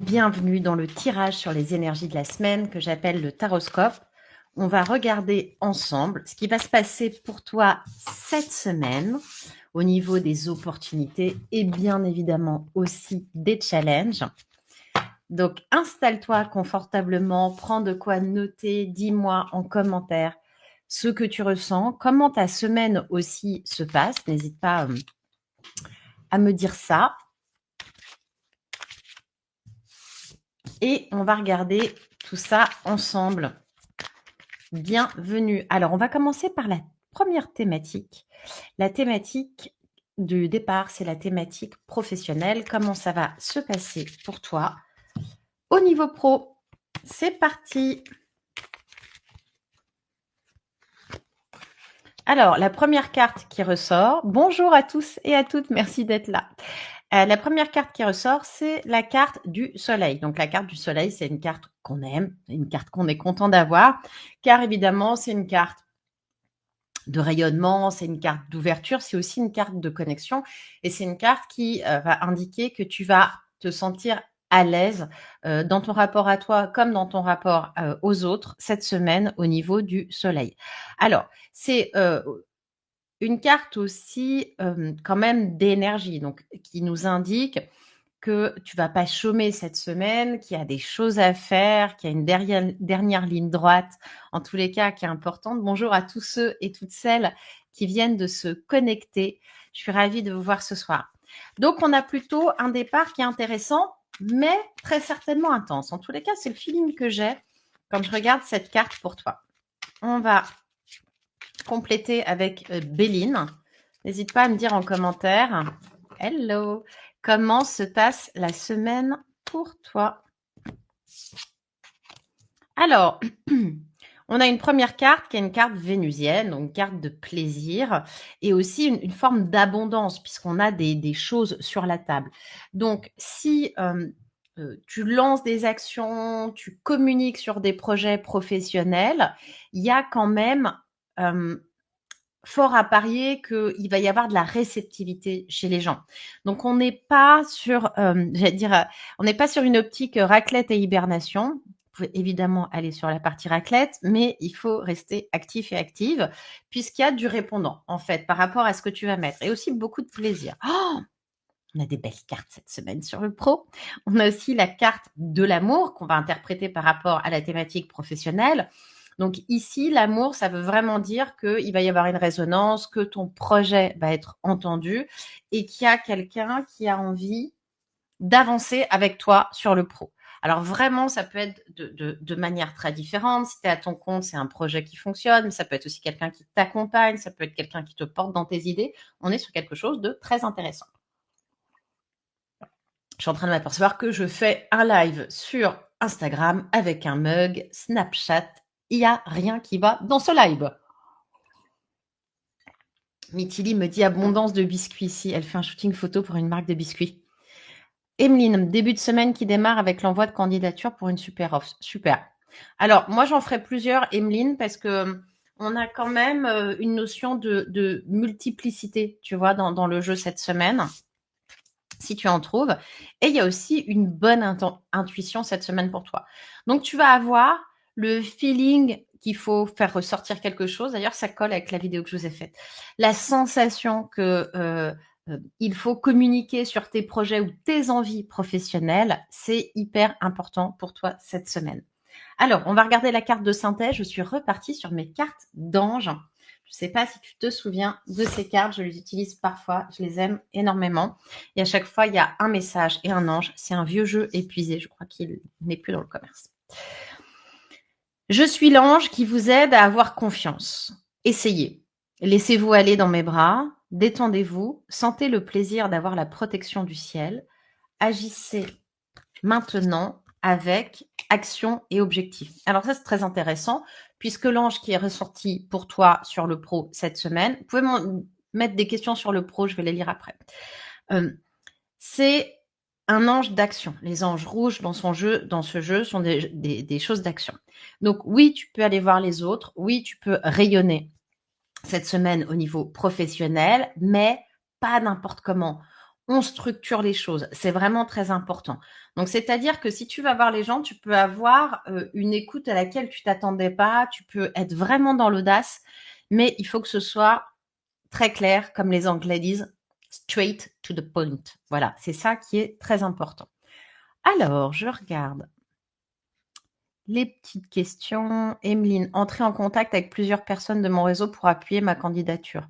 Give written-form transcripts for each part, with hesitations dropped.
Bienvenue dans le tirage sur les énergies de la semaine que j'appelle le taroscope. On va regarder ensemble ce qui va se passer pour toi cette semaine au niveau des opportunités et bien évidemment aussi des challenges. Donc installe-toi confortablement, prends de quoi noter, dis-moi en commentaire ce que tu ressens, comment ta semaine aussi se passe. N'hésite pas à me dire ça. Et on va regarder tout ça ensemble. Bienvenue. Alors, on va commencer par la première thématique. La thématique du départ, c'est la thématique professionnelle. Comment ça va se passer pour toi au niveau pro? C'est parti. Alors, la première carte qui ressort. Bonjour à tous et à toutes. Merci d'être là. La première carte qui ressort, c'est la carte du soleil. Donc, la carte du soleil, c'est une carte qu'on aime, une carte qu'on est content d'avoir, car évidemment, c'est une carte de rayonnement, c'est une carte d'ouverture, c'est aussi une carte de connexion et c'est une carte qui va indiquer que tu vas te sentir à l'aise dans ton rapport à toi comme dans ton rapport aux autres cette semaine au niveau du soleil. Alors, c'est une carte aussi quand même d'énergie, donc qui nous indique que tu vas pas chômer cette semaine, qu'il y a des choses à faire, qu'il y a une dernière ligne droite, en tous les cas, qui est importante. Bonjour à tous ceux et toutes celles qui viennent de se connecter. Je suis ravie de vous voir ce soir. Donc, on a plutôt un départ qui est intéressant, mais très certainement intense. En tous les cas, c'est le feeling que j'ai quand je regarde cette carte pour toi. On va compléter avec Béline. N'hésite pas à me dire en commentaire. Hello. Comment se passe la semaine pour toi? Alors, on a une première carte qui est une carte vénusienne, donc une carte de plaisir et aussi une forme d'abondance puisqu'on a des choses sur la table. Donc, si tu lances des actions, tu communiques sur des projets professionnels, il y a quand même fort à parier qu'il va y avoir de la réceptivité chez les gens. Donc, on n'est pas sur, on n'est pas sur une optique raclette et hibernation. Vous pouvez évidemment aller sur la partie raclette, mais il faut rester actif et active puisqu'il y a du répondant, en fait, par rapport à ce que tu vas mettre et aussi beaucoup de plaisir. Oh, on a des belles cartes cette semaine sur le pro. On a aussi la carte de l'amour qu'on va interpréter par rapport à la thématique professionnelle. Donc ici, l'amour, ça veut vraiment dire qu'il va y avoir une résonance, que ton projet va être entendu et qu'il y a quelqu'un qui a envie d'avancer avec toi sur le pro. Alors vraiment, ça peut être de manière très différente. Si tu es à ton compte, c'est un projet qui fonctionne, mais ça peut être aussi quelqu'un qui t'accompagne, ça peut être quelqu'un qui te porte dans tes idées. On est sur quelque chose de très intéressant. Je suis en train de m'apercevoir que je fais un live sur Instagram avec un mug, Snapchat. Il n'y a rien qui va dans ce live. Mitili me dit abondance de biscuits ici. Elle fait un shooting photo pour une marque de biscuits. Emeline, début de semaine qui démarre avec l'envoi de candidature pour une super offre. Super. Alors, moi, j'en ferai plusieurs, Emeline, parce que on a quand même une notion de multiplicité, tu vois, dans le jeu cette semaine, si tu en trouves. Et il y a aussi une bonne intuition cette semaine pour toi. Donc, tu vas avoir le feeling qu'il faut faire ressortir quelque chose. D'ailleurs, ça colle avec la vidéo que je vous ai faite. La sensation que il faut communiquer sur tes projets ou tes envies professionnelles. C'est hyper important pour toi cette semaine. Alors, on va regarder la carte de synthèse. Je suis repartie sur mes cartes d'ange. Je ne sais pas si tu te souviens de ces cartes. Je les utilise parfois. Je les aime énormément. Et à chaque fois, il y a un message et un ange. C'est un vieux jeu épuisé. Je crois qu'il n'est plus dans le commerce. Je suis l'ange qui vous aide à avoir confiance. Essayez. Laissez-vous aller dans mes bras. Détendez-vous. Sentez le plaisir d'avoir la protection du ciel. Agissez maintenant avec action et objectif. Alors ça, c'est très intéressant puisque l'ange qui est ressorti pour toi sur le pro cette semaine, vous pouvez mettre des questions sur le pro, je vais les lire après. C'est un ange d'action. Les anges rouges dans ce jeu sont des choses d'action. Donc oui, tu peux aller voir les autres. Oui, tu peux rayonner cette semaine au niveau professionnel, mais pas n'importe comment. on structure les choses. C'est vraiment très important. Donc, c'est-à-dire que si tu vas voir les gens, tu peux avoir une écoute à laquelle tu t'attendais pas, tu peux être vraiment dans l'audace, mais il faut que ce soit très clair, comme les Anglais disent, straight to the point. Voilà, c'est ça qui est très important. Alors, je regarde les petites questions. Emeline, entrer en contact avec plusieurs personnes de mon réseau pour appuyer ma candidature.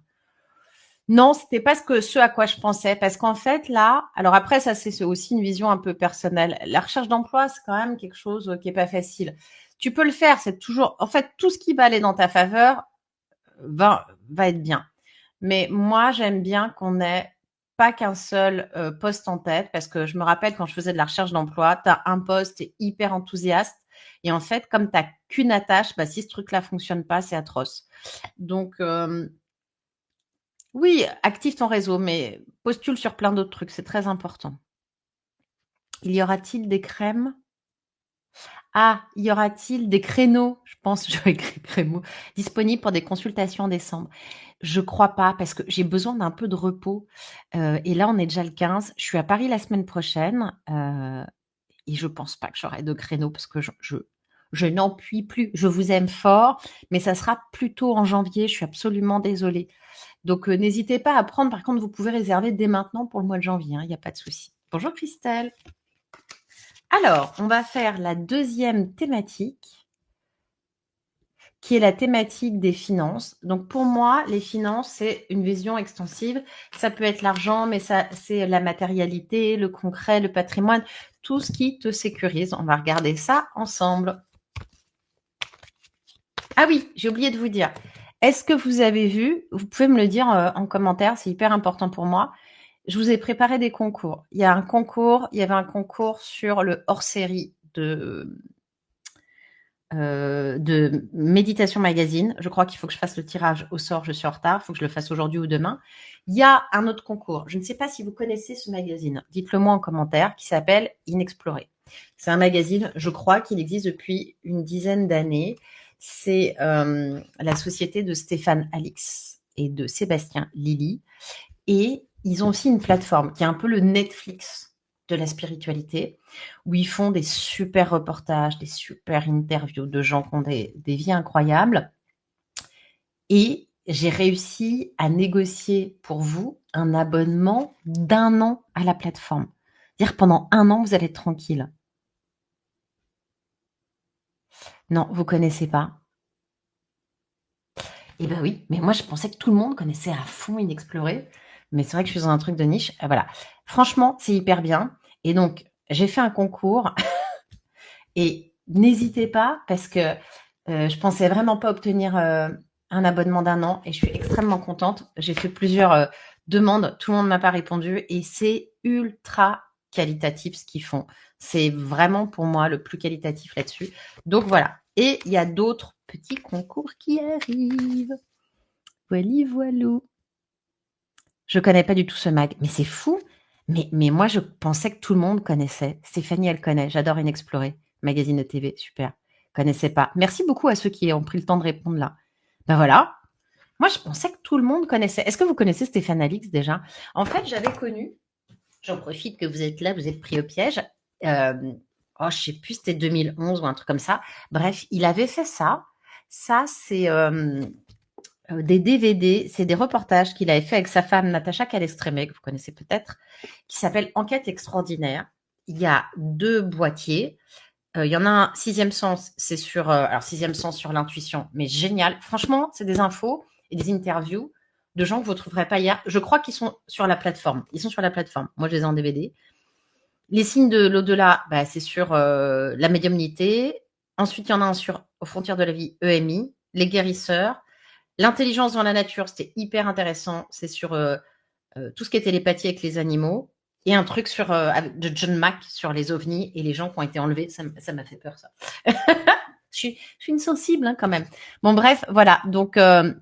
Non, c'était pas ce à quoi je pensais, parce qu'en fait, là, alors après, ça, c'est aussi une vision un peu personnelle. La recherche d'emploi, c'est quand même quelque chose qui est pas facile. Tu peux le faire, c'est toujours, en fait, tout ce qui va aller dans ta faveur va être bien. Mais moi, j'aime bien qu'on ait pas qu'un seul poste en tête, parce que je me rappelle quand je faisais de la recherche d'emploi, tu as un poste, tu es hyper enthousiaste, et en fait, comme tu n'as qu'une attache, bah, si ce truc-là fonctionne pas, c'est atroce. Donc, oui, active ton réseau, mais postule sur plein d'autres trucs, c'est très important. Il y aura-t-il des crèmes? Ah, y aura-t-il des créneaux? Je pense, j'aurais écrit créneaux, disponibles pour des consultations en décembre. Je crois pas, parce que j'ai besoin d'un peu de repos. Et là, on est déjà le 15. Je suis à Paris la semaine prochaine, et je pense pas que j'aurai de créneaux parce que je n'en puis plus. Je vous aime fort, mais ça sera plutôt en janvier. Je suis absolument désolée. Donc, n'hésitez pas à prendre. Par contre, vous pouvez réserver dès maintenant pour le mois de janvier, hein, il y a pas de souci. Bonjour Christelle. Alors, on va faire la deuxième thématique, qui est la thématique des finances. Donc, pour moi, les finances, c'est une vision extensive. Ça peut être l'argent, mais ça, c'est la matérialité, le concret, le patrimoine, tout ce qui te sécurise. On va regarder ça ensemble. Ah oui, j'ai oublié de vous dire. Est-ce que vous avez vu, vous pouvez me le dire en commentaire, c'est hyper important pour moi. Je vous ai préparé des concours. Il y avait un concours sur le hors-série de Méditation Magazine. Je crois qu'il faut que je fasse le tirage au sort. Je suis en retard. Il faut que je le fasse aujourd'hui ou demain. Il y a un autre concours. Je ne sais pas si vous connaissez ce magazine. Dites-le moi en commentaire, qui s'appelle Inexploré. C'est un magazine, je crois qu'il existe depuis une dizaine d'années. C'est la société de Stéphane Alix et de Sébastien Lilly. Et ils ont aussi une plateforme qui est un peu le Netflix de la spiritualité, où ils font des super reportages, des super interviews de gens qui ont des vies incroyables. Et j'ai réussi à négocier pour vous un abonnement d'1 an à la plateforme. C'est-à-dire pendant 1 an, vous allez être tranquille. Non, vous connaissez pas? Eh ben oui, mais moi je pensais que tout le monde connaissait à fond Inexploré, mais c'est vrai que je suis dans un truc de niche. Voilà. Franchement, c'est hyper bien. Et donc, j'ai fait un concours et n'hésitez pas parce que je pensais vraiment pas obtenir un abonnement d'1 an et je suis extrêmement contente. J'ai fait plusieurs demandes, tout le monde m'a pas répondu et c'est ultra qualitatif ce qu'ils font. C'est vraiment pour moi le plus qualitatif là-dessus. Donc voilà. Et il y a d'autres petits concours qui arrivent. Voili voilou. Je connais pas du tout ce mag, mais c'est fou. Mais moi, je pensais que tout le monde connaissait. Stéphanie, elle connaît. J'adore Inexploré. Magazine de TV, super. Connaissais pas. Merci beaucoup à ceux qui ont pris le temps de répondre là. Ben voilà. Moi, je pensais que tout le monde connaissait. Est-ce que vous connaissez Stéphane Alix déjà? En fait, j'avais connu, j'en profite que vous êtes là, vous êtes pris au piège. Je sais plus, c'était 2011 ou un truc comme ça. Bref, il avait fait ça. Ça, c'est des DVD, c'est des reportages qu'il avait fait avec sa femme Natacha Calestrémé, que vous connaissez peut-être, qui s'appelle Enquête extraordinaire. Il y a 2 boîtiers. Il y en a un, Sixième Sens, c'est sur, Sixième Sens sur l'intuition, mais génial. Franchement, c'est des infos et des interviews de gens que vous ne trouverez pas hier. Je crois qu'ils sont sur la plateforme. Ils sont sur la plateforme. Moi, je les ai en DVD. Les signes de l'au-delà, bah, c'est sur la médiumnité. Ensuite, il y en a un sur Aux frontières de la vie, EMI, Les guérisseurs. L'intelligence dans la nature, c'était hyper intéressant. C'est sur tout ce qui est télépathie avec les animaux. Et un truc de John Mack sur les ovnis et les gens qui ont été enlevés. Ça m'a fait peur, ça. Je suis une sensible, hein, quand même. Bon, bref, voilà. Donc, 1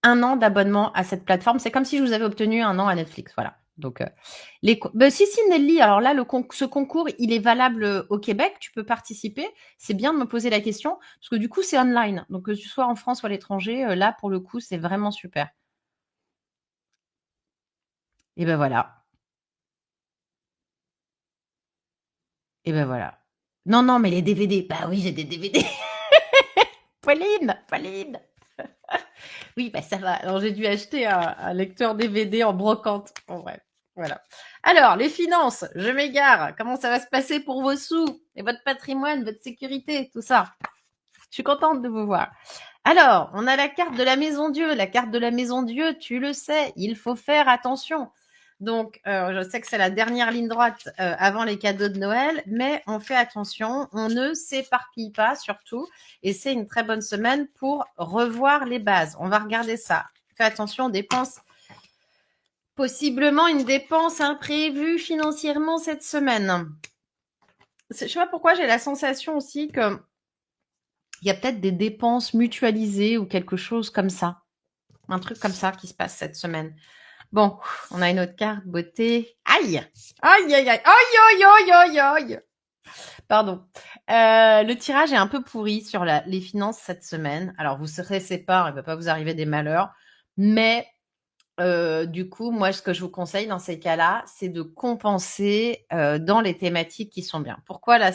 an d'abonnement à cette plateforme. C'est comme si je vous avais obtenu 1 an à Netflix. Voilà. Donc, si, Nelly, alors là, ce concours, il est valable au Québec. Tu peux participer. C'est bien de me poser la question parce que du coup, c'est online. Donc, que tu sois en France ou à l'étranger, là, pour le coup, c'est vraiment super. Et ben voilà. Et ben voilà. Non, non, mais les DVD. Bah oui, j'ai des DVD. Pauline, Pauline. Oui, bah ça va. Alors, j'ai dû acheter un lecteur DVD en brocante. Bon, bref, voilà. Alors, les finances, je m'égare. Comment ça va se passer pour vos sous et votre patrimoine, votre sécurité, tout ça? Je suis contente de vous voir. Alors, on a la carte de la Maison Dieu. La carte de la Maison Dieu, tu le sais, il faut faire attention. Donc, je sais que c'est la dernière ligne droite avant les cadeaux de Noël, mais on fait attention, on ne s'éparpille pas surtout, et c'est une très bonne semaine pour revoir les bases. On va regarder ça. Fais attention, dépenses, possiblement une dépense imprévue financièrement cette semaine. Je sais pas pourquoi j'ai la sensation aussi que il y a peut-être des dépenses mutualisées ou quelque chose comme ça. Un truc comme ça qui se passe cette semaine. Bon, on a une autre carte, beauté. Aïe! Aïe, aïe, aïe, aïe, aïe, aïe, aïe, aïe. Pardon. Le tirage est un peu pourri sur les finances cette semaine. Alors, vous serez séparés, il ne va pas vous arriver des malheurs. Mais du coup, moi, ce que je vous conseille dans ces cas-là, c'est de compenser dans les thématiques qui sont bien. Pourquoi là,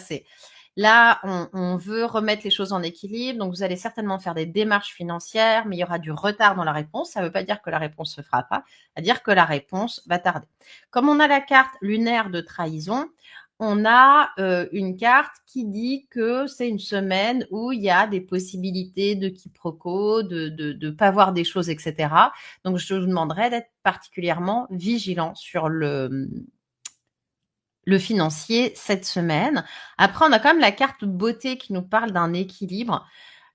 Là, on veut remettre les choses en équilibre, donc vous allez certainement faire des démarches financières, mais il y aura du retard dans la réponse. Ça ne veut pas dire que la réponse se fera pas, à dire que la réponse va tarder. Comme on a la carte lunaire de trahison, on a une carte qui dit que c'est une semaine où il y a des possibilités de quiproquos, de pas voir des choses, etc. Donc, je vous demanderai d'être particulièrement vigilant sur le financier cette semaine. Après, on a quand même la carte beauté qui nous parle d'un équilibre.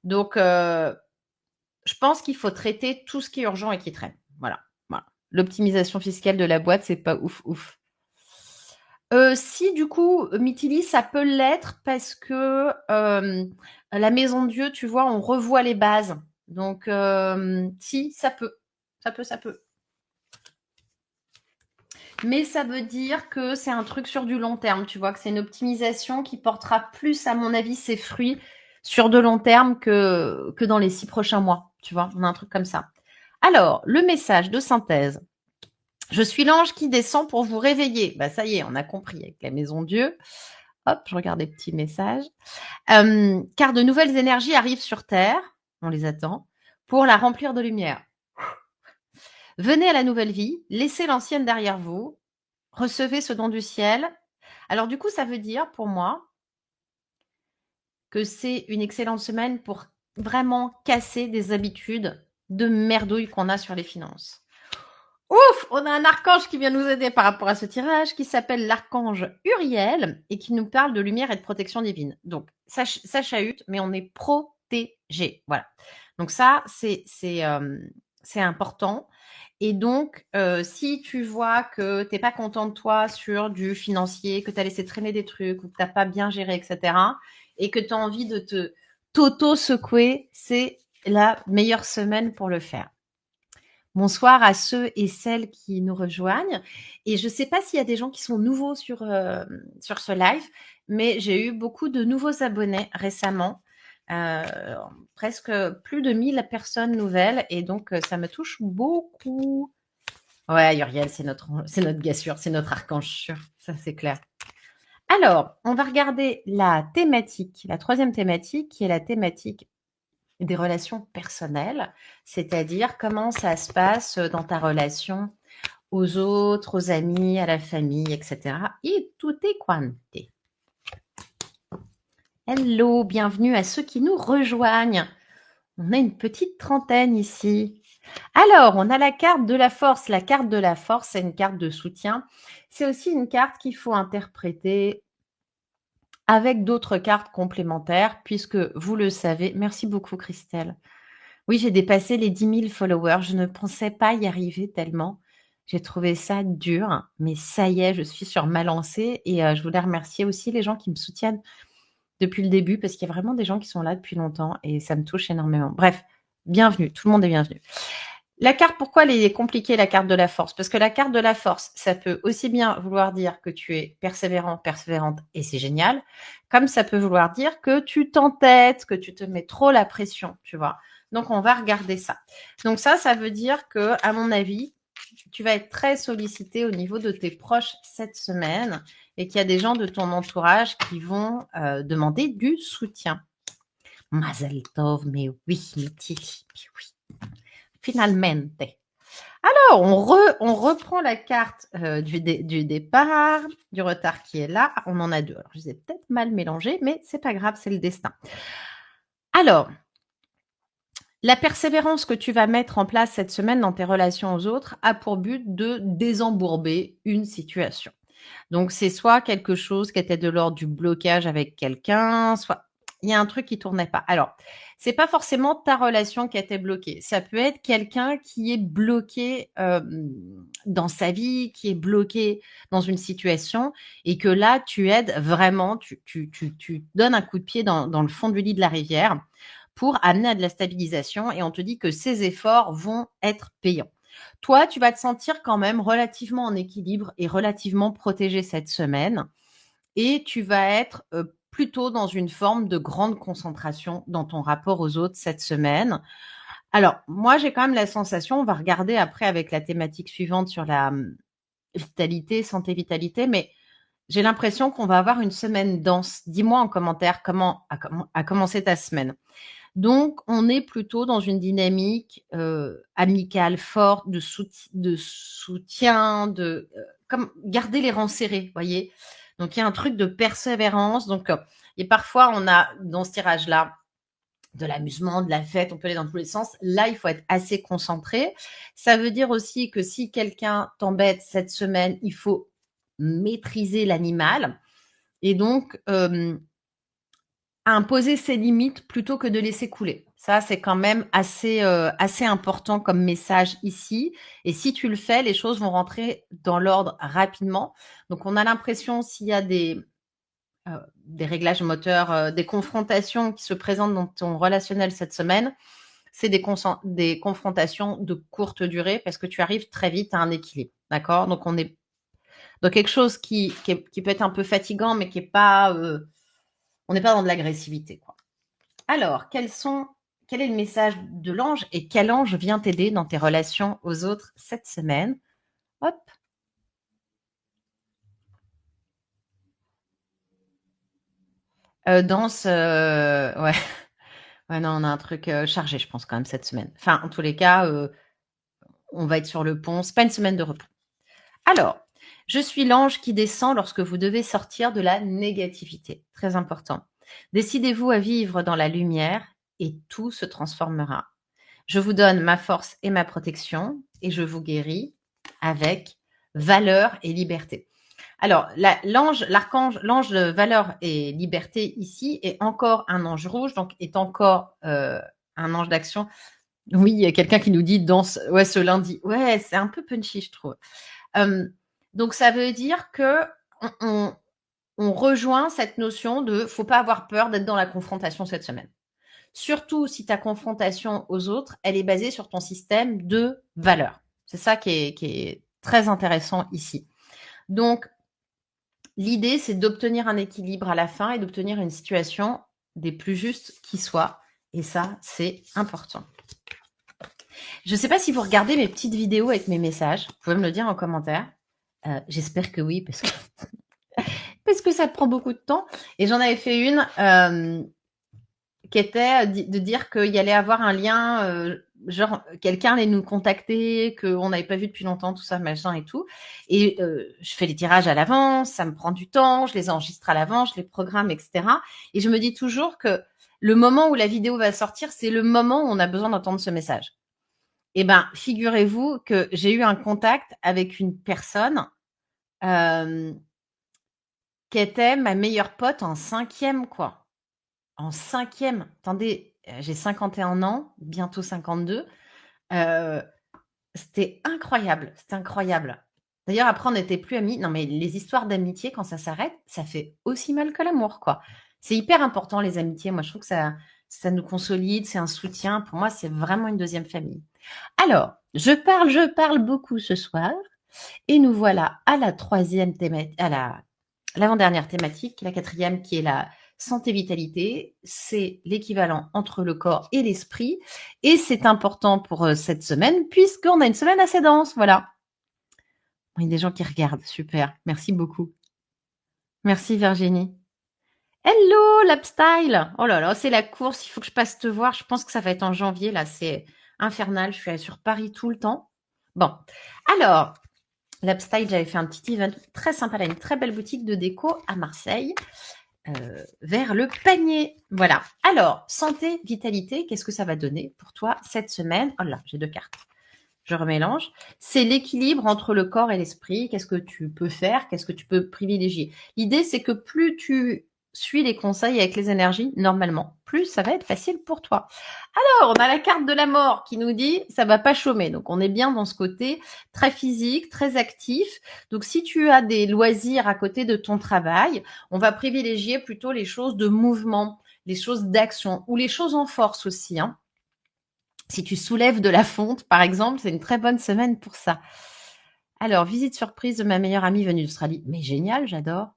Donc, je pense qu'il faut traiter tout ce qui est urgent et qui traîne. Voilà. L'optimisation fiscale de la boîte, c'est pas ouf. Si du coup, Mythili, ça peut l'être parce que la Maison Dieu, tu vois, on revoit les bases. Donc, si, ça peut. Ça peut. Mais ça veut dire que c'est un truc sur du long terme, tu vois, que c'est une optimisation qui portera plus, à mon avis, ses fruits sur de long terme que dans les 6 prochains mois, tu vois, on a un truc comme ça. Alors, le message de synthèse. Je suis l'ange qui descend pour vous réveiller. Bah ça y est, on a compris avec la Maison Dieu. Hop, je regarde les petits messages. Car de nouvelles énergies arrivent sur Terre, on les attend, pour la remplir de lumière. Venez à la nouvelle vie, laissez l'ancienne derrière vous, recevez ce don du ciel. Alors du coup, ça veut dire pour moi que c'est une excellente semaine pour vraiment casser des habitudes de merdouille qu'on a sur les finances. Ouf, on a un archange qui vient nous aider par rapport à ce tirage qui s'appelle l'archange Uriel et qui nous parle de lumière et de protection divine. Donc, ça chahute, mais on est protégé. Voilà. Donc ça, c'est important. Et donc, si tu vois que tu n'es pas content de toi sur du financier, que tu as laissé traîner des trucs ou que tu n'as pas bien géré, etc., et que tu as envie de t'auto-secouer, c'est la meilleure semaine pour le faire. Bonsoir à ceux et celles qui nous rejoignent. Et je ne sais pas s'il y a des gens qui sont nouveaux sur ce live, mais j'ai eu beaucoup de nouveaux abonnés récemment. Presque plus de 1000 personnes nouvelles. Et donc, ça me touche beaucoup. Ouais, Uriel, c'est notre gars sûr, c'est notre archange sûr. Ça, c'est clair. Alors, on va regarder la thématique, la troisième thématique, qui est la thématique des relations personnelles, c'est-à-dire comment ça se passe dans ta relation aux autres, aux amis, à la famille, etc. Et tout est quante. Hello, bienvenue à ceux qui nous rejoignent. On a une petite trentaine ici. Alors, on a la carte de la force. La carte de la force, c'est une carte de soutien. C'est aussi une carte qu'il faut interpréter avec d'autres cartes complémentaires, puisque vous le savez. Merci beaucoup, Christelle. Oui, j'ai dépassé les 10 000 followers. Je ne pensais pas y arriver tellement. J'ai trouvé ça dur, mais ça y est, je suis sur ma lancée et je voulais remercier aussi les gens qui me soutiennent depuis le début parce qu'il y a vraiment des gens qui sont là depuis longtemps et ça me touche énormément. Bref, bienvenue, tout le monde est bienvenu. La carte, pourquoi elle est compliquée, la carte de la force? Parce que la carte de la force, ça peut aussi bien vouloir dire que tu es persévérant, persévérante et c'est génial, comme ça peut vouloir dire que tu t'entêtes, que tu te mets trop la pression, tu vois. Donc, on va regarder ça. Donc ça veut dire que, à mon avis, tu vas être très sollicité au niveau de tes proches cette semaine et qu'il y a des gens de ton entourage qui vont demander du soutien. Mazel tov, mais oui, Mitili, mais oui. Finalmente. Alors, on reprend la carte du départ, du retard qui est là. On en a deux. Alors, je les ai peut-être mal mélangés, mais c'est pas grave, c'est le destin. Alors, la persévérance que tu vas mettre en place cette semaine dans tes relations aux autres a pour but de désembourber une situation. Donc, c'est soit quelque chose qui était de l'ordre du blocage avec quelqu'un, soit il y a un truc qui tournait pas. Alors, c'est pas forcément ta relation qui était bloquée. Ça peut être quelqu'un qui est bloqué dans sa vie, qui est bloqué dans une situation et que là, tu aides vraiment, tu donnes un coup de pied dans le fond du lit de la rivière pour amener à de la stabilisation et on te dit que ces efforts vont être payants. Toi, tu vas te sentir quand même relativement en équilibre et relativement protégé cette semaine et tu vas être plutôt dans une forme de grande concentration dans ton rapport aux autres cette semaine. Alors, moi, j'ai quand même la sensation, on va regarder après avec la thématique suivante sur la vitalité, santé-vitalité, mais j'ai l'impression qu'on va avoir une semaine dense. Dis-moi en commentaire comment a commencé ta semaine. Donc, on est plutôt dans une dynamique amicale forte, de soutien, comme garder les rangs serrés, voyez. Donc, il y a un truc de persévérance. Donc, et parfois, on a dans ce tirage-là de l'amusement, de la fête, on peut aller dans tous les sens. Là, il faut être assez concentré. Ça veut dire aussi que si quelqu'un t'embête cette semaine, il faut maîtriser l'animal. Et donc, imposer ses limites plutôt que de laisser couler. Ça, c'est quand même assez important comme message ici. Et si tu le fais, les choses vont rentrer dans l'ordre rapidement. Donc, on a l'impression s'il y a des réglages moteurs, des confrontations qui se présentent dans ton relationnel cette semaine, c'est des confrontations de courte durée parce que tu arrives très vite à un équilibre. D'accord? Donc, on est dans quelque chose qui peut être un peu fatigant, mais qui est pas... on n'est pas dans de l'agressivité, quoi. Alors, quel est le message de l'ange et quel ange vient t'aider dans tes relations aux autres cette semaine? Hop. Danse, ouais. Ouais, non, on a un truc chargé, je pense, quand même, cette semaine. Enfin, en tous les cas, on va être sur le pont. C'est pas une semaine de repos. Alors, je suis l'ange qui descend lorsque vous devez sortir de la négativité. Très important. Décidez-vous à vivre dans la lumière et tout se transformera. Je vous donne ma force et ma protection et je vous guéris avec valeur et liberté. Alors, l'ange de valeur et liberté ici est encore un ange rouge, donc est encore un ange d'action. Oui, il y a quelqu'un qui nous dit danse, ouais, ce lundi. Ouais, c'est un peu punchy, je trouve. Donc, ça veut dire que on rejoint cette notion de faut pas avoir peur d'être dans la confrontation cette semaine. Surtout si ta confrontation aux autres, elle est basée sur ton système de valeurs. C'est ça qui est très intéressant ici. Donc, l'idée, c'est d'obtenir un équilibre à la fin et d'obtenir une situation des plus justes qui soit. Et ça, c'est important. Je ne sais pas si vous regardez mes petites vidéos avec mes messages. Vous pouvez me le dire en commentaire. J'espère que oui, parce que ça prend beaucoup de temps. Et j'en avais fait une qui était de dire qu'il y allait avoir un lien, genre quelqu'un allait nous contacter, qu'on n'avait pas vu depuis longtemps, tout ça, machin et tout. Et je fais les tirages à l'avance, ça me prend du temps, je les enregistre à l'avance, je les programme, etc. Et je me dis toujours que le moment où la vidéo va sortir, c'est le moment où on a besoin d'entendre ce message. Eh ben, figurez-vous que j'ai eu un contact avec une personne qui était ma meilleure pote en 5e, quoi. En 5e, attendez, j'ai 51 ans, bientôt 52. C'était incroyable, c'était incroyable. D'ailleurs, après, on n'était plus amis. Non, mais les histoires d'amitié, quand ça s'arrête, ça fait aussi mal que l'amour, quoi. C'est hyper important, les amitiés. Moi, je trouve que ça nous consolide, c'est un soutien. Pour moi, c'est vraiment une deuxième famille. Alors, je parle beaucoup ce soir. Et nous voilà à la troisième thématique, à l'avant-dernière thématique, la quatrième qui est la santé-vitalité. C'est l'équivalent entre le corps et l'esprit. Et c'est important pour cette semaine puisqu'on a une semaine assez dense. Voilà. Il y a des gens qui regardent. Super. Merci beaucoup. Merci Virginie. Hello, Lapstyle! Oh là là, c'est la course, il faut que je passe te voir. Je pense que ça va être en janvier, là, c'est infernal. Je suis sur Paris tout le temps. Bon, alors, Lapstyle, j'avais fait un petit event très sympa là, une très belle boutique de déco à Marseille, vers le panier. Voilà. Alors, santé, vitalité, qu'est-ce que ça va donner pour toi cette semaine? Oh là, j'ai deux cartes. Je remélange. C'est l'équilibre entre le corps et l'esprit. Qu'est-ce que tu peux faire? Qu'est-ce que tu peux privilégier? L'idée, c'est que plus tu suis les conseils avec les énergies, normalement, plus ça va être facile pour toi. Alors, on a la carte de la mort qui nous dit ça va pas chômer. Donc, on est bien dans ce côté très physique, très actif. Donc, si tu as des loisirs à côté de ton travail, on va privilégier plutôt les choses de mouvement, les choses d'action ou les choses en force aussi, hein. Si tu soulèves de la fonte, par exemple, c'est une très bonne semaine pour ça. Alors, visite surprise de ma meilleure amie venue d'Australie. Mais génial, j'adore.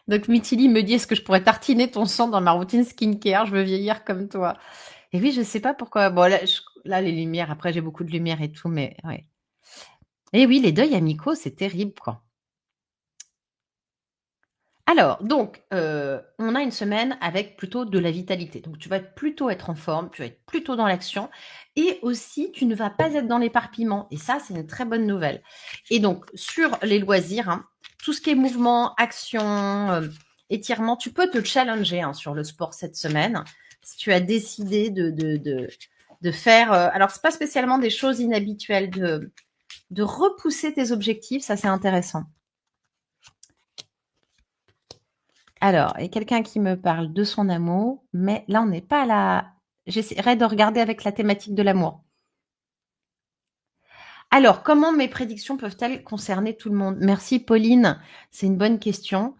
Donc, Mitili me dit, est-ce que je pourrais tartiner ton sang dans ma routine skincare? Je veux vieillir comme toi. Et oui, je sais pas pourquoi. Bon, là, les lumières, après, j'ai beaucoup de lumière et tout, mais ouais. Et oui, les deuils amicaux, c'est terrible, quoi. Alors, donc, on a une semaine avec plutôt de la vitalité. Donc, tu vas plutôt être en forme, tu vas être plutôt dans l'action et aussi, tu ne vas pas être dans l'éparpillement et ça, c'est une très bonne nouvelle. Et donc, sur les loisirs, hein, tout ce qui est mouvement, action, étirement, tu peux te challenger, hein, sur le sport cette semaine. Si tu as décidé de faire, alors c'est pas spécialement des choses inhabituelles, de repousser tes objectifs, ça c'est intéressant. Alors, il y a quelqu'un qui me parle de son amour, mais là, on n'est pas à la... J'essaierai de regarder avec la thématique de l'amour. Alors, comment mes prédictions peuvent-elles concerner tout le monde? Merci, Pauline. C'est une bonne question.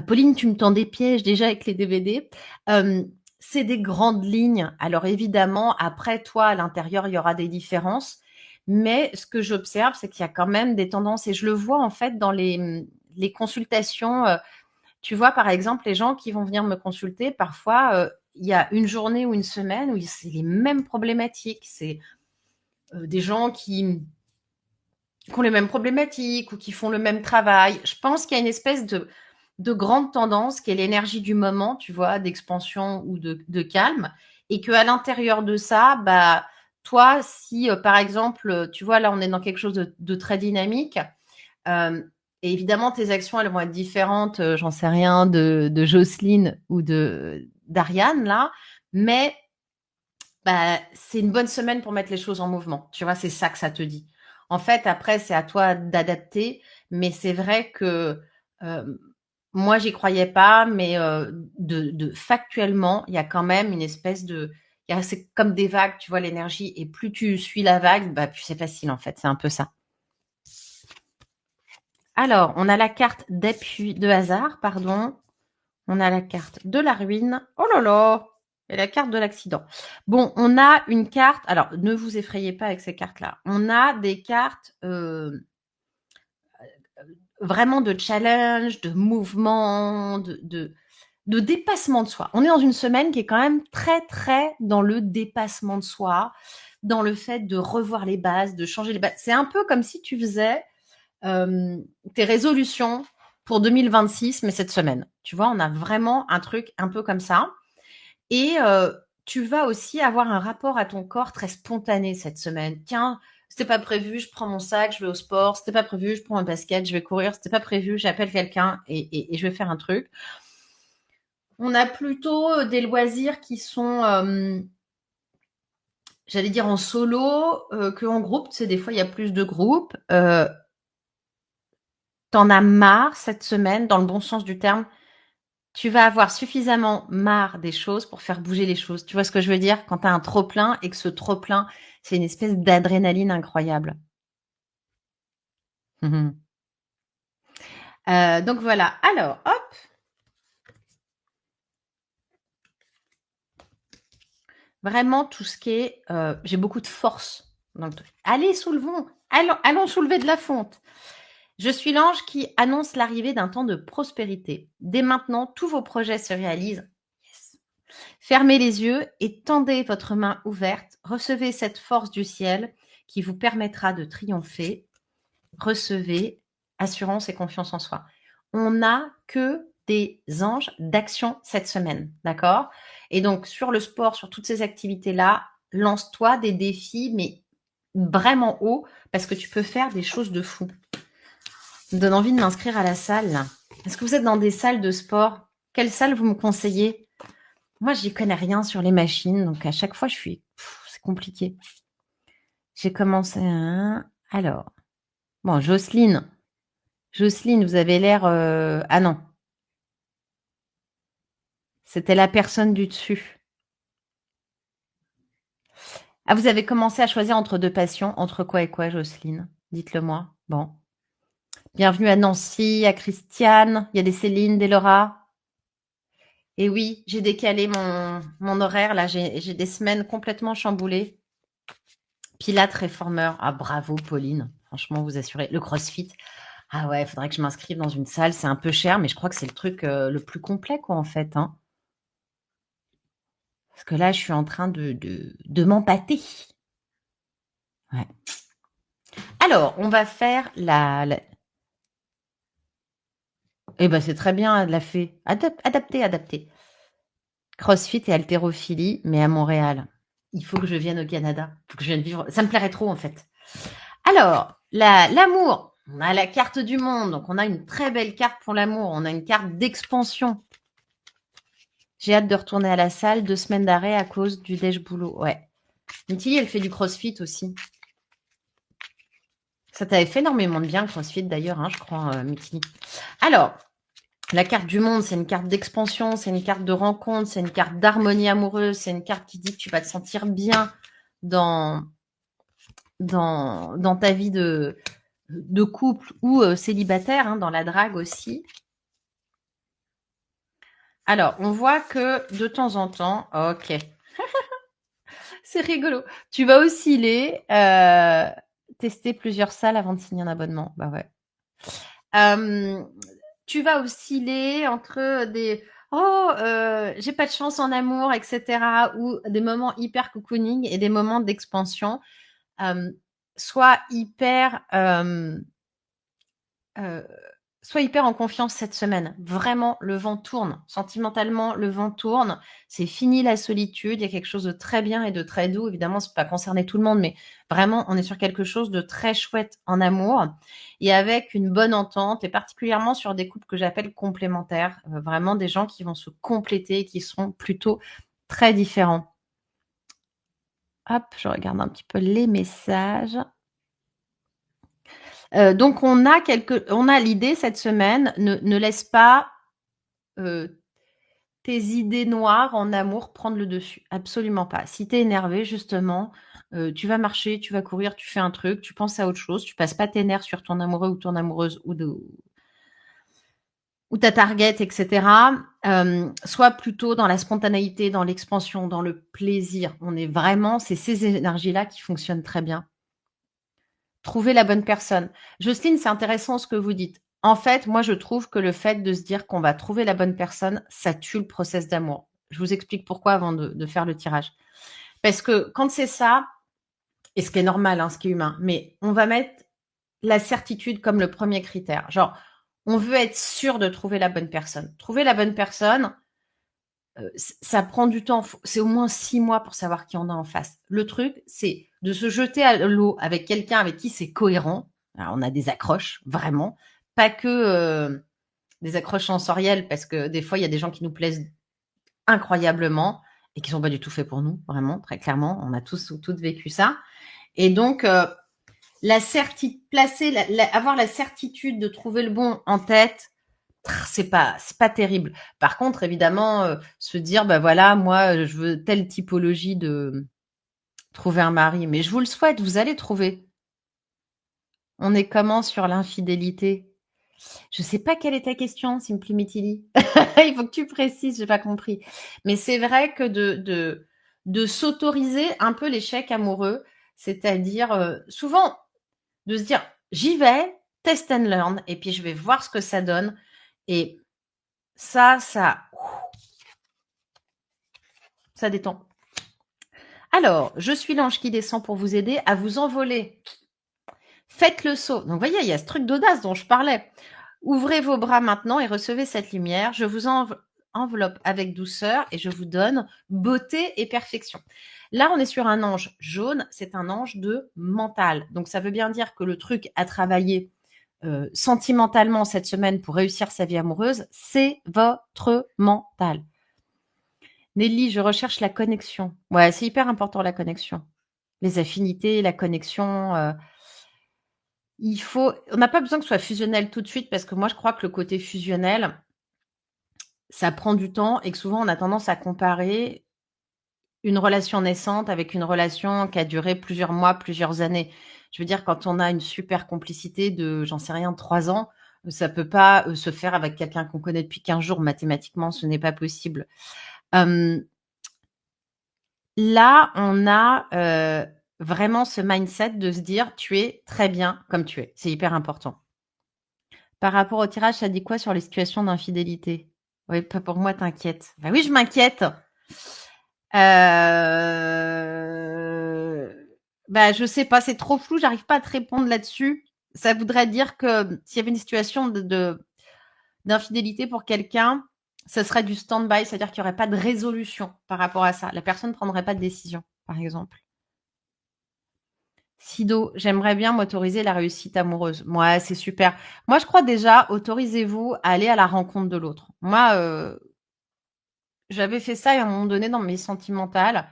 Pauline, tu me tends des pièges déjà avec les DVD. C'est des grandes lignes. Alors, évidemment, après, toi, à l'intérieur, il y aura des différences. Mais ce que j'observe, c'est qu'il y a quand même des tendances. Et je le vois, en fait, dans les consultations. Tu vois, par exemple, les gens qui vont venir me consulter, parfois, il y a une journée ou une semaine où c'est les mêmes problématiques. C'est des gens qui ont les mêmes problématiques ou qui font le même travail. Je pense qu'il y a une espèce de grande tendance qui est l'énergie du moment, tu vois, d'expansion ou de calme. Et qu'à l'intérieur de ça, bah, toi, si par exemple, tu vois, là, on est dans quelque chose de très dynamique, et évidemment, tes actions, elles vont être différentes, j'en sais rien, de Jocelyne ou d'Ariane, là. Mais bah, c'est une bonne semaine pour mettre les choses en mouvement. Tu vois, c'est ça que ça te dit. En fait, après, c'est à toi d'adapter. Mais c'est vrai que moi, j'y croyais pas. Mais factuellement, il y a quand même une espèce de... C'est comme des vagues, tu vois, l'énergie. Et plus tu suis la vague, bah, plus c'est facile, en fait. C'est un peu ça. Alors, on a la carte d'appui de hasard, pardon. On a la carte de la ruine. Oh là là! Et la carte de l'accident. Bon, on a une carte. Alors, ne vous effrayez pas avec ces cartes-là. On a des cartes vraiment de challenge, de mouvement, de dépassement de soi. On est dans une semaine qui est quand même très, très dans le dépassement de soi, dans le fait de revoir les bases, de changer les bases. C'est un peu comme si tu faisais tes résolutions pour 2026, mais cette semaine. Tu vois, on a vraiment un truc un peu comme ça. Et tu vas aussi avoir un rapport à ton corps très spontané cette semaine. Tiens, c'était pas prévu, je prends mon sac, je vais au sport. C'était pas prévu, je prends un basket, je vais courir. C'était pas prévu, j'appelle quelqu'un et je vais faire un truc. On a plutôt des loisirs qui sont, j'allais dire en solo, qu'en groupe. Tu sais, des fois, il y a plus de groupes. T'en as marre cette semaine, dans le bon sens du terme. Tu vas avoir suffisamment marre des choses pour faire bouger les choses. Tu vois ce que je veux dire? Quand tu as un trop-plein et que ce trop-plein, c'est une espèce d'adrénaline incroyable. Mmh. Donc voilà. Alors, hop, vraiment tout ce qui est, j'ai beaucoup de force dans le truc. Allez, soulevons, allons soulever de la fonte. Je suis l'ange qui annonce l'arrivée d'un temps de prospérité. Dès maintenant, tous vos projets se réalisent. Yes. Fermez les yeux et tendez votre main ouverte. Recevez cette force du ciel qui vous permettra de triompher. recevez assurance et confiance en soi. On n'a que des anges d'action cette semaine, d'accord? Et donc sur le sport, sur toutes ces activités-là, lance-toi des défis, mais vraiment haut, parce que tu peux faire des choses de fou. Ça me donne envie de m'inscrire à la salle. Est-ce que vous êtes dans des salles de sport? Quelle salle vous me conseillez? Moi, j'y connais rien sur les machines, donc à chaque fois, c'est compliqué. J'ai commencé à... Alors, bon, Jocelyne, vous avez l'air... Ah non, c'était la personne du dessus. Ah, vous avez commencé à choisir entre deux passions. Entre quoi et quoi, Jocelyne? Dites-le moi. Bon. Bienvenue à Nancy, à Christiane. Il y a des Céline, des Laura. Et oui, j'ai décalé mon horaire. Là, j'ai des semaines complètement chamboulées. Pilates réformeur. Ah, bravo, Pauline. Franchement, vous assurez. Le CrossFit. Ah ouais, il faudrait que je m'inscrive dans une salle. C'est un peu cher, mais je crois que c'est le truc le plus complet, quoi, en fait. Hein. Parce que là, je suis en train de m'empâter. Ouais. Alors, on va faire Eh ben, c'est très bien, elle l'a fait. Adapté. CrossFit et haltérophilie, mais à Montréal. Il faut que je vienne au Canada. Il faut que je vienne vivre. Ça me plairait trop, en fait. Alors, l'amour. On a la carte du monde. Donc, on a une très belle carte pour l'amour. On a une carte d'expansion. J'ai hâte de retourner à la salle. 2 semaines d'arrêt à cause du déj boulot. Ouais. Mitili, elle fait du CrossFit aussi. Ça t'avait fait énormément de bien, le CrossFit, d'ailleurs, hein, je crois, Mitili. Alors, la carte du monde, c'est une carte d'expansion, c'est une carte de rencontre, c'est une carte d'harmonie amoureuse, c'est une carte qui dit que tu vas te sentir bien dans ta vie de couple ou célibataire, hein, dans la drague aussi. Alors, on voit que de temps en temps, ok, c'est rigolo. Tu vas osciller, tester plusieurs salles avant de signer un abonnement. Bah ouais. Tu vas osciller entre des j'ai pas de chance en amour, etc. ou des moments hyper cocooning et des moments d'expansion. Sois hyper sois hyper en confiance cette semaine. Vraiment, le vent tourne. Sentimentalement, le vent tourne. C'est fini la solitude. Il y a quelque chose de très bien et de très doux. Évidemment, ça ne peut pas concerner tout le monde, mais vraiment, on est sur quelque chose de très chouette en amour et avec une bonne entente et particulièrement sur des couples que j'appelle complémentaires. Vraiment des gens qui vont se compléter et qui seront plutôt très différents. Hop, je regarde un petit peu les messages. Donc on a l'idée cette semaine, ne laisse pas tes idées noires en amour prendre le dessus. Absolument pas. Si tu es énervé, justement, tu vas marcher, tu vas courir, tu fais un truc, tu penses à autre chose, tu passes pas tes nerfs sur ton amoureux ou ton amoureuse ou ta target, etc. Sois plutôt dans la spontanéité, dans l'expansion, dans le plaisir. C'est ces énergies-là qui fonctionnent très bien. Trouver la bonne personne. Jocelyne, c'est intéressant ce que vous dites. En fait, moi, je trouve que le fait de se dire qu'on va trouver la bonne personne, ça tue le process d'amour. Je vous explique pourquoi avant de faire le tirage. Parce que quand c'est ça, et ce qui est normal, hein, ce qui est humain, mais on va mettre la certitude comme le premier critère. Genre, on veut être sûr de trouver la bonne personne. Trouver la bonne personne, ça prend du temps. C'est au moins 6 mois pour savoir qui on a en face. Le truc, c'est de se jeter à l'eau avec quelqu'un avec qui c'est cohérent. Alors, on a des accroches, vraiment. Pas que des accroches sensorielles, parce que des fois, il y a des gens qui nous plaisent incroyablement et qui sont pas du tout faits pour nous, vraiment, très clairement. On a tous ou toutes vécu ça. Et donc, avoir la certitude de trouver le bon en tête, c'est pas terrible. Par contre, évidemment, se dire, bah voilà, moi, je veux telle typologie de trouver un mari. Mais je vous le souhaite, vous allez trouver. On est comment sur l'infidélité? Je sais pas quelle est ta question, Simply Mitili. Il faut que tu précises, j'ai pas compris. Mais c'est vrai que de s'autoriser un peu l'échec amoureux, c'est-à-dire souvent de se dire j'y vais, test and learn, et puis je vais voir ce que ça donne. Et ça détend. Alors, je suis l'ange qui descend pour vous aider à vous envoler. Faites le saut. Donc, vous voyez, il y a ce truc d'audace dont je parlais. Ouvrez vos bras maintenant et recevez cette lumière. Je vous enveloppe avec douceur et je vous donne beauté et perfection. Là, on est sur un ange jaune. C'est un ange de mental. Donc, ça veut bien dire que le truc à travailler sentimentalement cette semaine pour réussir sa vie amoureuse, c'est votre mental. Nelly, je recherche la connexion. Ouais, c'est hyper important la connexion. Les affinités, la connexion. On n'a pas besoin que ce soit fusionnel tout de suite parce que moi je crois que le côté fusionnel, ça prend du temps et que souvent on a tendance à comparer une relation naissante avec une relation qui a duré plusieurs mois, plusieurs années. Je veux dire, quand on a une super complicité de, j'en sais rien, 3 ans, ça peut pas se faire avec quelqu'un qu'on connaît depuis 15 jours. Mathématiquement, ce n'est pas possible. Là, on a vraiment ce mindset de se dire, tu es très bien comme tu es. C'est hyper important. Par rapport au tirage, ça dit quoi sur les situations d'infidélité? Oui, pas pour moi, t'inquiète. Bah oui, je m'inquiète. Bah, je sais pas, c'est trop flou, j'arrive pas à te répondre là-dessus. Ça voudrait dire que s'il y avait une situation d'infidélité pour quelqu'un, ce serait du stand-by, c'est-à-dire qu'il n'y aurait pas de résolution par rapport à ça. La personne ne prendrait pas de décision, par exemple. Sido, j'aimerais bien m'autoriser la réussite amoureuse. Moi, c'est super. Moi, je crois déjà, autorisez-vous à aller à la rencontre de l'autre. Moi, j'avais fait ça à un moment donné dans mes sentimentales.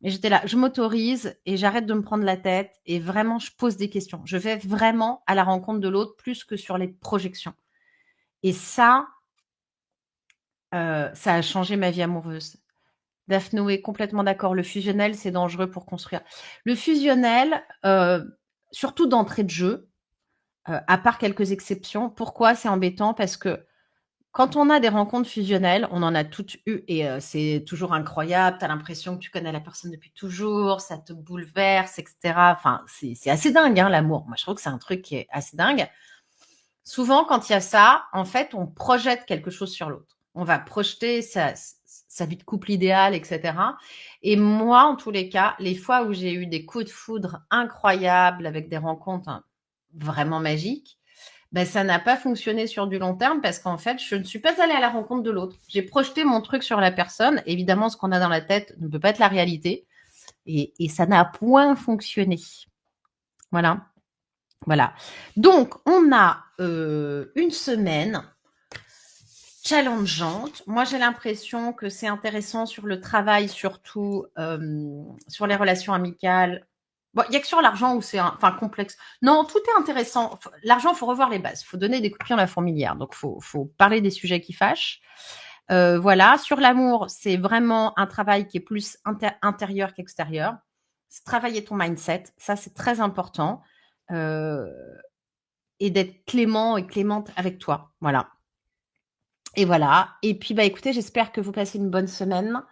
Et j'étais là, je m'autorise et j'arrête de me prendre la tête et vraiment, je pose des questions. Je vais vraiment à la rencontre de l'autre plus que sur les projections. Et ça a changé ma vie amoureuse. Daphné est complètement d'accord. Le fusionnel, c'est dangereux pour construire. Le fusionnel, surtout d'entrée de jeu, à part quelques exceptions. Pourquoi c'est embêtant? Parce que quand on a des rencontres fusionnelles, on en a toutes eues et c'est toujours incroyable. Tu as l'impression que tu connais la personne depuis toujours, ça te bouleverse, etc. Enfin, c'est assez dingue, hein, l'amour. Moi, je trouve que c'est un truc qui est assez dingue. Souvent, quand il y a ça, en fait, on projette quelque chose sur l'autre. On va projeter sa vie de couple idéale, etc. Et moi, en tous les cas, les fois où j'ai eu des coups de foudre incroyables avec des rencontres vraiment magiques, ben, ça n'a pas fonctionné sur du long terme parce qu'en fait, je ne suis pas allée à la rencontre de l'autre. J'ai projeté mon truc sur la personne. Évidemment, ce qu'on a dans la tête ne peut pas être la réalité. Et ça n'a point fonctionné. Voilà. Voilà. Donc, on a une semaine challengeante. Moi, j'ai l'impression que c'est intéressant sur le travail, surtout sur les relations amicales. Bon, il n'y a que sur l'argent où c'est complexe. Non, tout est intéressant. L'argent, il faut revoir les bases. Il faut donner des coups de pied à la fourmilière. Donc, il faut parler des sujets qui fâchent. Voilà. Sur l'amour, c'est vraiment un travail qui est plus intérieur qu'extérieur. C'est travailler ton mindset. Ça, c'est très important. Et d'être clément et clémente avec toi. Voilà. Et voilà. Et puis, bah, écoutez, j'espère que vous passez une bonne semaine.